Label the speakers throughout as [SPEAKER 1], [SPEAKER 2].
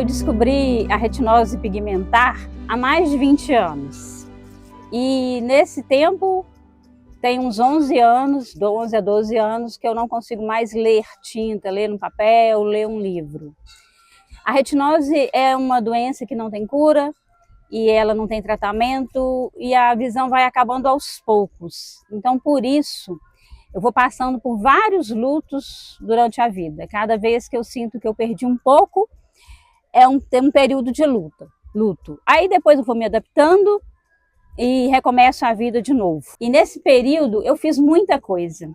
[SPEAKER 1] eu descobri a retinose pigmentar há mais de 20 anos. E nesse tempo, tem uns 11 anos, 11 a 12 anos, que eu não consigo mais ler tinta, ler no papel, ler um livro. A retinose é uma doença que não tem cura, e ela não tem tratamento, e a visão vai acabando aos poucos. Então, por isso, eu vou passando por vários lutos durante a vida. Cada vez que eu sinto que eu perdi um pouco, tem um período de luto. Aí depois eu vou me adaptando e recomeço a vida de novo. E nesse período eu fiz muita coisa.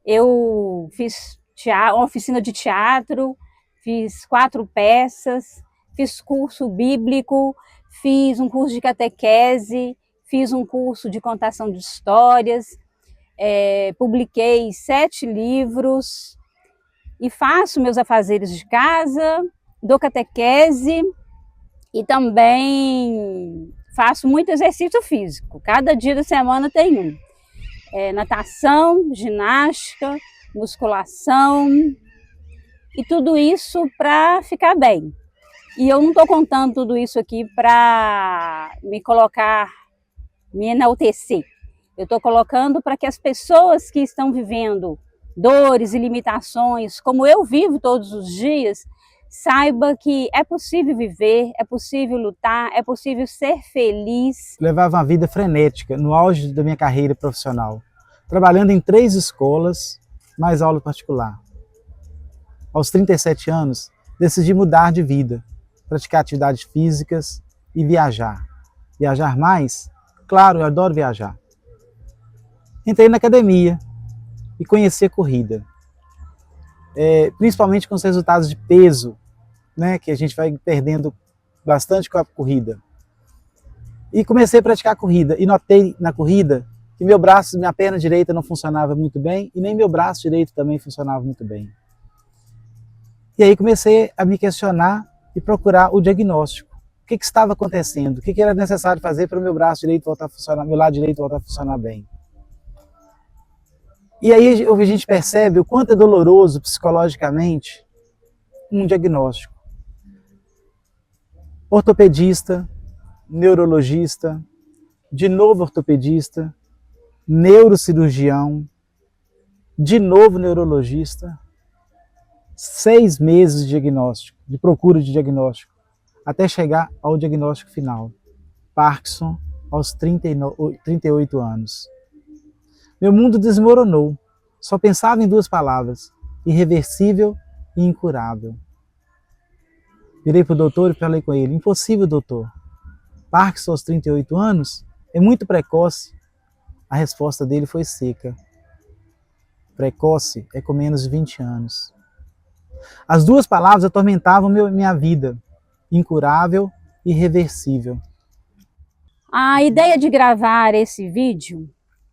[SPEAKER 1] Eu fiz uma oficina de teatro, fiz 4 peças, fiz curso bíblico, fiz um curso de catequese, fiz um curso de contação de histórias, publiquei 7 livros e faço meus afazeres de casa, dou catequese e também faço muito exercício físico. Cada dia da semana tem um. Natação, ginástica, musculação e tudo isso para ficar bem. E eu não estou contando tudo isso aqui para me enaltecer. Eu estou colocando para que as pessoas que estão vivendo dores e limitações, como eu vivo todos os dias, saiba que é possível viver, é possível lutar, é possível ser feliz.
[SPEAKER 2] Levava uma vida frenética no auge da minha carreira profissional, trabalhando em 3 escolas, mais aula particular. Aos 37 anos, decidi mudar de vida, praticar atividades físicas e viajar. Viajar mais? Claro, eu adoro viajar. Entrei na academia e conheci a corrida. Principalmente com os resultados de peso, né, que a gente vai perdendo bastante com a corrida. E comecei a praticar a corrida e notei na corrida que minha perna direita não funcionava muito bem e nem meu braço direito também funcionava muito bem. E aí comecei a me questionar e procurar o diagnóstico. O que estava acontecendo? O que era necessário fazer para o meu braço direito voltar a funcionar, meu lado direito voltar a funcionar bem? E aí a gente percebe o quanto é doloroso psicologicamente um diagnóstico. Ortopedista, neurologista, de novo ortopedista, neurocirurgião, de novo neurologista, 6 meses de diagnóstico, de procura de diagnóstico, até chegar ao diagnóstico final. Parkinson, aos 38 anos. Meu mundo desmoronou. Só pensava em 2 palavras: irreversível e incurável. Virei para o doutor e falei com ele: impossível, doutor. Parkinson aos 38 anos? É muito precoce. A resposta dele foi seca. Precoce é com menos de 20 anos. As 2 palavras atormentavam minha vida. Incurável e irreversível.
[SPEAKER 1] A ideia de gravar esse vídeo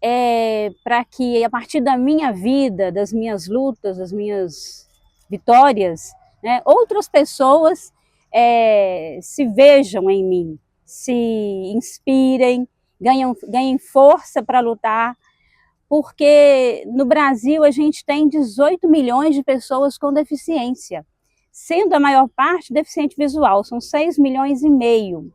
[SPEAKER 1] é para que, a partir da minha vida, das minhas lutas, das minhas vitórias, né, outras pessoas se vejam em mim, se inspirem, ganhem força para lutar, porque no Brasil a gente tem 18 milhões de pessoas com deficiência, sendo a maior parte deficiente visual, são 6 milhões e meio.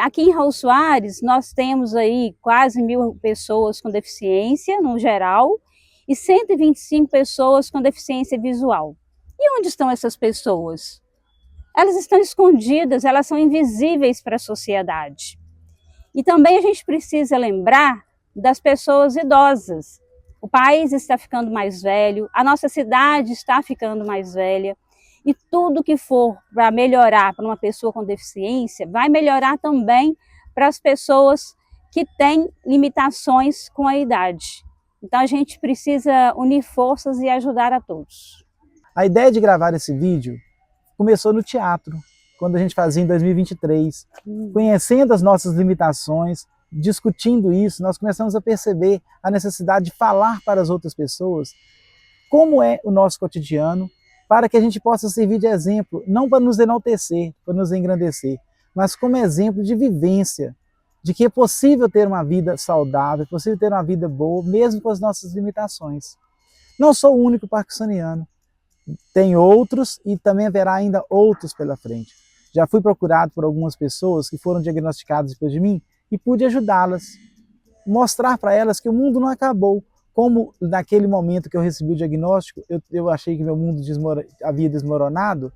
[SPEAKER 1] Aqui em Raul Soares, nós temos aí quase 1.000 pessoas com deficiência, no geral, e 125 pessoas com deficiência visual. E onde estão essas pessoas? Elas estão escondidas, elas são invisíveis para a sociedade. E também a gente precisa lembrar das pessoas idosas. O país está ficando mais velho, a nossa cidade está ficando mais velha, e tudo que for para melhorar para uma pessoa com deficiência, vai melhorar também para as pessoas que têm limitações com a idade. Então a gente precisa unir forças e ajudar a todos.
[SPEAKER 2] A ideia de gravar esse vídeo começou no teatro, quando a gente fazia em 2023. Conhecendo as nossas limitações, discutindo isso, nós começamos a perceber a necessidade de falar para as outras pessoas como é o nosso cotidiano, para que a gente possa servir de exemplo, não para nos enaltecer, para nos engrandecer, mas como exemplo de vivência, de que é possível ter uma vida saudável, é possível ter uma vida boa, mesmo com as nossas limitações. Não sou o único parkinsoniano. Tem outros e também haverá ainda outros pela frente. Já fui procurado por algumas pessoas que foram diagnosticadas depois de mim e pude ajudá-las, mostrar para elas que o mundo não acabou. Como naquele momento que eu recebi o diagnóstico, eu achei que meu mundo havia desmoronado,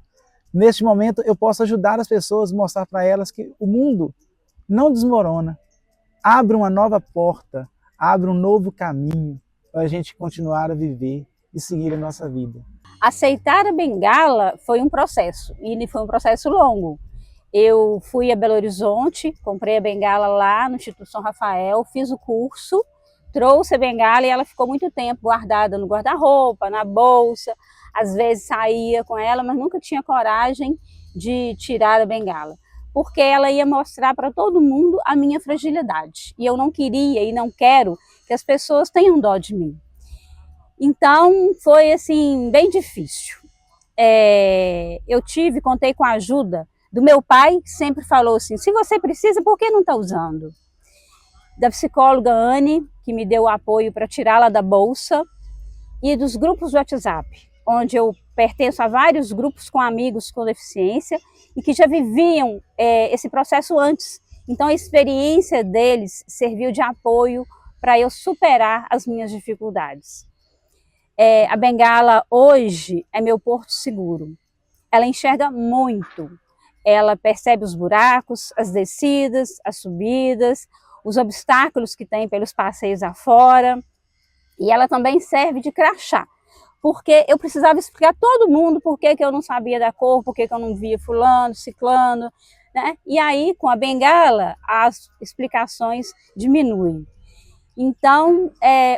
[SPEAKER 2] neste momento eu posso ajudar as pessoas, mostrar para elas que o mundo não desmorona, abre uma nova porta, abre um novo caminho para a gente continuar a viver e seguir a nossa vida.
[SPEAKER 1] Aceitar a bengala foi um processo, e foi um processo longo. Eu fui a Belo Horizonte, comprei a bengala lá no Instituto São Rafael, fiz o curso, trouxe a bengala e ela ficou muito tempo guardada no guarda-roupa, na bolsa. Às vezes saía com ela, mas nunca tinha coragem de tirar a bengala, porque ela ia mostrar para todo mundo a minha fragilidade. E eu não queria e não quero que as pessoas tenham dó de mim. Então foi assim bem difícil. Contei com a ajuda do meu pai, que sempre falou assim: se você precisa, por que não está usando? Da psicóloga Anne, que me deu o apoio para tirá-la da bolsa, e dos grupos do WhatsApp, onde eu pertenço a vários grupos com amigos com deficiência e que já viviam esse processo antes. Então a experiência deles serviu de apoio para eu superar as minhas dificuldades. A bengala hoje é meu porto seguro. Ela enxerga muito. Ela percebe os buracos, as descidas, as subidas, os obstáculos que tem pelos passeios afora. E ela também serve de crachá, porque eu precisava explicar a todo mundo por que eu não sabia da cor, por que eu não via fulano, ciclano, né? E aí, com a bengala, as explicações diminuem. Então,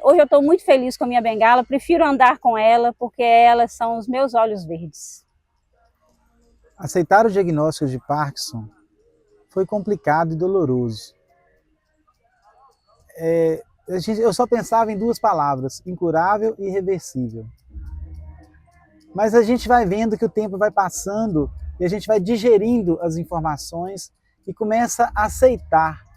[SPEAKER 1] hoje eu estou muito feliz com a minha bengala, prefiro andar com ela, porque elas são os meus olhos verdes.
[SPEAKER 2] Aceitar o diagnóstico de Parkinson foi complicado e doloroso. Eu só pensava em duas palavras: incurável e irreversível. Mas a gente vai vendo que o tempo vai passando e a gente vai digerindo as informações e começa a aceitar.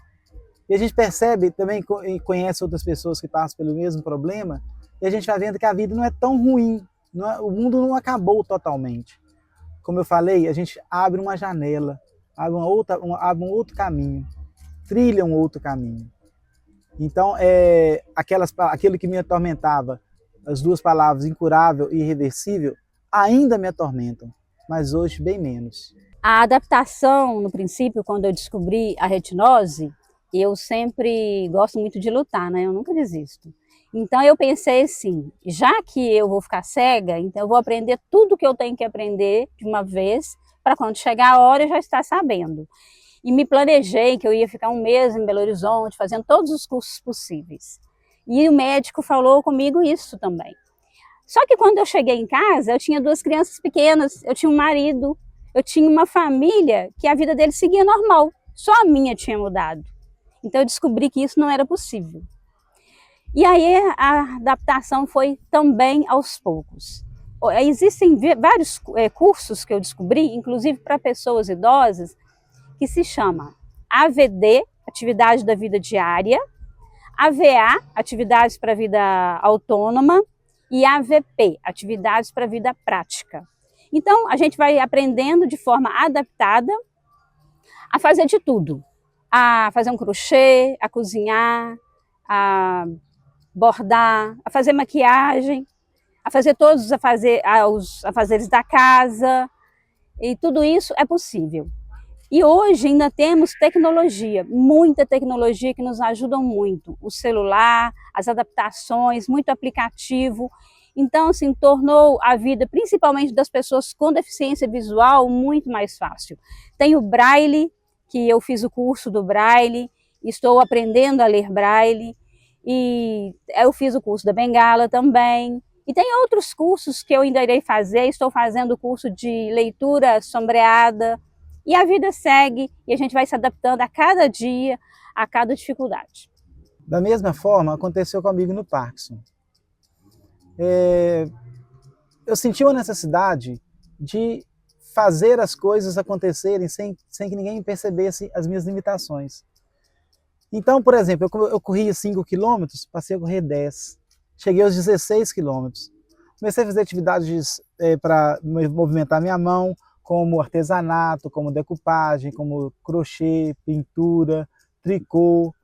[SPEAKER 2] E a gente percebe também, conhece outras pessoas que passam pelo mesmo problema, e a gente vai vendo que a vida não é tão ruim, o mundo não acabou totalmente. Como eu falei, a gente abre uma janela, abre um outro caminho, trilha um outro caminho. Então, aquilo que me atormentava, as duas palavras incurável e irreversível, ainda me atormentam, mas hoje bem menos.
[SPEAKER 1] A adaptação, no princípio, quando eu descobri a retinose, eu sempre gosto muito de lutar, né? Eu nunca desisto. Então eu pensei assim, já que eu vou ficar cega, então eu vou aprender tudo que eu tenho que aprender de uma vez, para quando chegar a hora eu já estar sabendo. E me planejei que eu ia ficar 1 mês em Belo Horizonte, fazendo todos os cursos possíveis. E o médico falou comigo isso também. Só que quando eu cheguei em casa, eu tinha 2 crianças pequenas, eu tinha um marido, eu tinha uma família que a vida dele seguia normal, só a minha tinha mudado. Então eu descobri que isso não era possível. E aí a adaptação foi também aos poucos. Existem vários cursos que eu descobri, inclusive para pessoas idosas, que se chama AVD, Atividade da Vida Diária, AVA, Atividades para a Vida Autônoma, e AVP, Atividades para a Vida Prática. Então a gente vai aprendendo de forma adaptada a fazer de tudo. A fazer um crochê, a cozinhar, a bordar, a fazer maquiagem, a fazer todos os afazeres da casa, e tudo isso é possível. E hoje ainda temos tecnologia, muita tecnologia que nos ajuda muito. O celular, as adaptações, muito aplicativo. Então, assim, tornou a vida, principalmente das pessoas com deficiência visual, muito mais fácil. Tem o Braille, que eu fiz o curso do Braille, estou aprendendo a ler Braille, e eu fiz o curso da bengala também. E tem outros cursos que eu ainda irei fazer, estou fazendo o curso de leitura sombreada, e a vida segue, e a gente vai se adaptando a cada dia, a cada dificuldade.
[SPEAKER 2] Da mesma forma, aconteceu comigo no Parkinson. Eu senti uma necessidade de fazer as coisas acontecerem sem que ninguém percebesse as minhas limitações. Então, por exemplo, eu corria 5 quilômetros, passei a correr 10. Cheguei aos 16 quilômetros. Comecei a fazer atividades para movimentar minha mão, como artesanato, como decupagem, como crochê, pintura, tricô.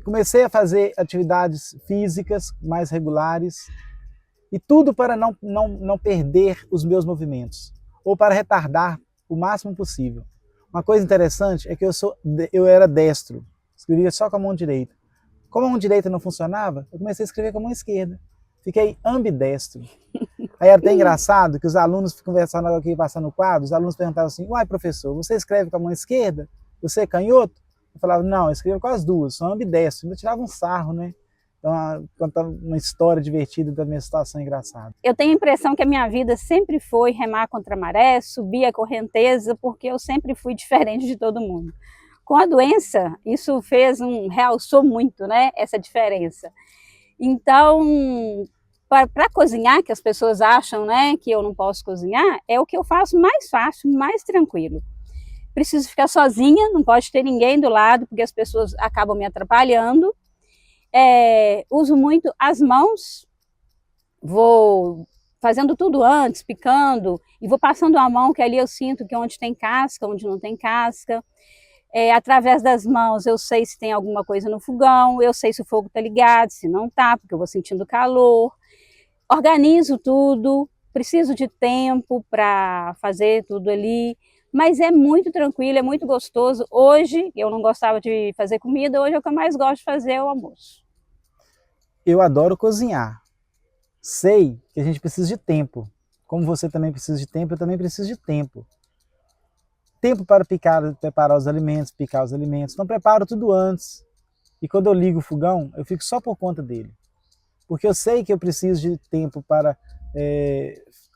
[SPEAKER 2] Comecei a fazer atividades físicas mais regulares, e tudo para não perder os meus movimentos, ou para retardar o máximo possível. Uma coisa interessante é que eu era destro, escrevia só com a mão direita. Como a mão direita não funcionava, eu comecei a escrever com a mão esquerda. Fiquei ambidestro. Aí era até engraçado que os alunos conversando aqui, passando o quadro, os alunos perguntavam assim: uai, professor, você escreve com a mão esquerda? Você é canhoto? Eu falava: não, eu escrevo com as duas, sou ambidestro. Ainda tirava um sarro, né? Então, contar uma história divertida da minha situação engraçada.
[SPEAKER 1] Eu tenho a impressão que a minha vida sempre foi remar contra a maré, subir a correnteza, porque eu sempre fui diferente de todo mundo. Com a doença, isso realçou muito, né, essa diferença. Então, para cozinhar, que as pessoas acham, né, que eu não posso cozinhar, é o que eu faço mais fácil, mais tranquilo. Preciso ficar sozinha, não pode ter ninguém do lado, porque as pessoas acabam me atrapalhando. Uso muito as mãos, vou fazendo tudo antes, picando, e vou passando a mão, que ali eu sinto que onde tem casca, onde não tem casca. Através das mãos eu sei se tem alguma coisa no fogão, eu sei se o fogo está ligado, se não está, porque eu vou sentindo calor. Organizo tudo, preciso de tempo para fazer tudo ali, mas é muito tranquilo, é muito gostoso. Hoje, eu não gostava de fazer comida, hoje é o que eu mais gosto de fazer, é o almoço.
[SPEAKER 2] Eu adoro cozinhar. Sei que a gente precisa de tempo. Como você também precisa de tempo, eu também preciso de tempo. Tempo para preparar os alimentos, picar os alimentos. Então preparo tudo antes. E quando eu ligo o fogão, eu fico só por conta dele. Porque eu sei que eu preciso de tempo para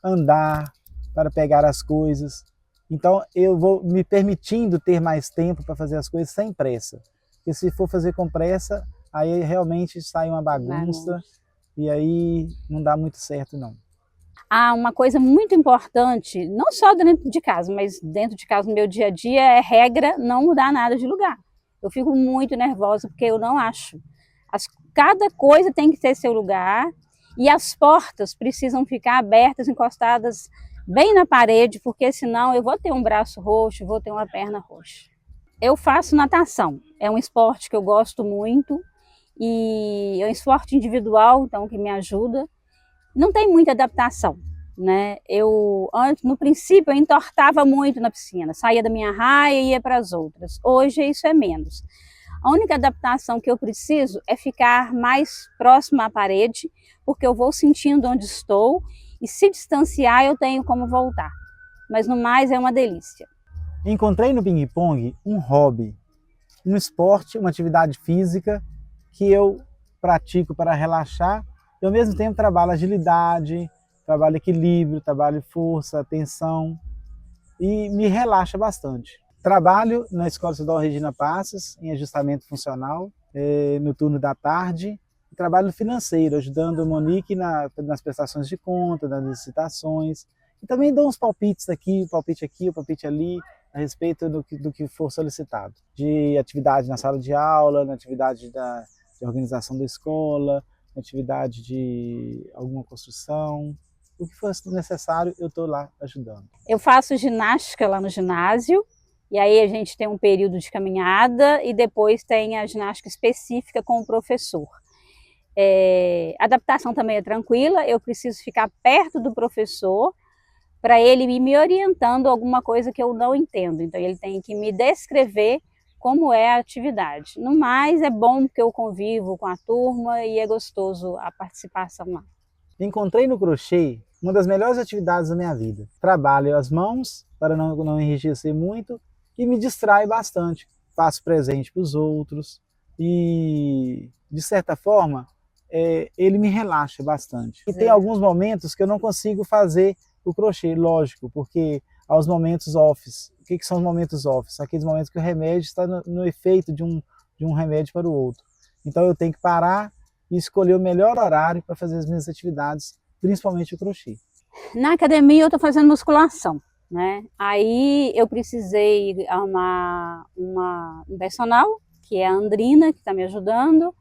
[SPEAKER 2] andar, para pegar as coisas. Então eu vou me permitindo ter mais tempo para fazer as coisas sem pressa. Porque se for fazer com pressa, aí realmente sai uma bagunça e aí não dá muito certo não.
[SPEAKER 1] Uma coisa muito importante, não só dentro de casa, mas dentro de casa no meu dia a dia, é regra não mudar nada de lugar. Eu fico muito nervosa porque eu não acho. Cada coisa tem que ter seu lugar e as portas precisam ficar abertas, encostadas bem na parede, porque senão eu vou ter um braço roxo, vou ter uma perna roxa. Eu faço natação, é um esporte que eu gosto muito e é um esporte individual, então que me ajuda. Não tem muita adaptação, né? No princípio, eu entortava muito na piscina, saía da minha raia e ia para as outras. Hoje, isso é menos. A única adaptação que eu preciso é ficar mais próximo à parede, porque eu vou sentindo onde estou e se distanciar eu tenho como voltar. Mas no mais é uma delícia.
[SPEAKER 2] Encontrei no ping-pong um hobby, um esporte, uma atividade física que eu pratico para relaxar e ao mesmo tempo trabalho agilidade, trabalho equilíbrio, trabalho força, atenção e me relaxa bastante. Trabalho na Escola Estadual Regina Passos, em ajustamento funcional, no turno da tarde. E trabalho financeiro, ajudando a Monique nas prestações de conta, nas licitações. E também dou uns palpites aqui, o palpite ali, a respeito do que for solicitado. De atividade na sala de aula, na atividade de organização da escola, na atividade de alguma construção. O que for necessário, eu estou lá ajudando.
[SPEAKER 1] Eu faço ginástica lá no ginásio, e aí a gente tem um período de caminhada e depois tem a ginástica específica com o professor. A adaptação também é tranquila, eu preciso ficar perto do professor para ele ir me orientando alguma coisa que eu não entendo. Então ele tem que me descrever como é a atividade. No mais, é bom porque eu convivo com a turma e é gostoso a participação lá.
[SPEAKER 2] Encontrei no crochê uma das melhores atividades da minha vida. Trabalho as mãos para não enrijecer muito e me distrai bastante. Faço presente para os outros e, de certa forma, ele me relaxa bastante. E tem alguns momentos que eu não consigo fazer o crochê, lógico, porque há os momentos offs. O que são os momentos offs? Aqueles momentos que o remédio está no efeito de um remédio para o outro. Então eu tenho que parar e escolher o melhor horário para fazer as minhas atividades, principalmente o crochê.
[SPEAKER 1] Na academia eu estou fazendo musculação, né? Aí eu precisei arrumar um personal, que é a Andrina, que está me ajudando,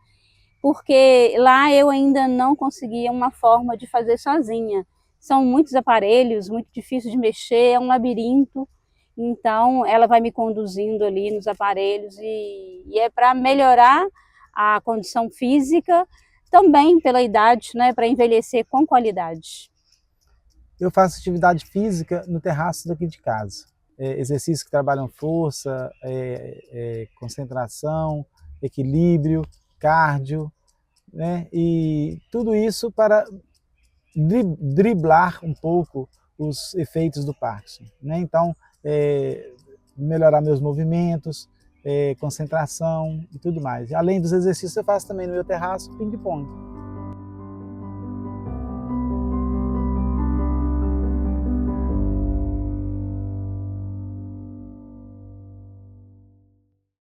[SPEAKER 1] porque lá eu ainda não conseguia uma forma de fazer sozinha. São muitos aparelhos, muito difícil de mexer, é um labirinto. Então, ela vai me conduzindo ali nos aparelhos e é para melhorar a condição física, também pela idade, né, para envelhecer com qualidade.
[SPEAKER 2] Eu faço atividade física no terraço daqui de casa. Exercícios que trabalham força, concentração, equilíbrio, cardio, né? E tudo isso para driblar um pouco os efeitos do Parkinson, né? Então, melhorar meus movimentos, concentração e tudo mais. Além dos exercícios, eu faço também no meu terraço ping-pong.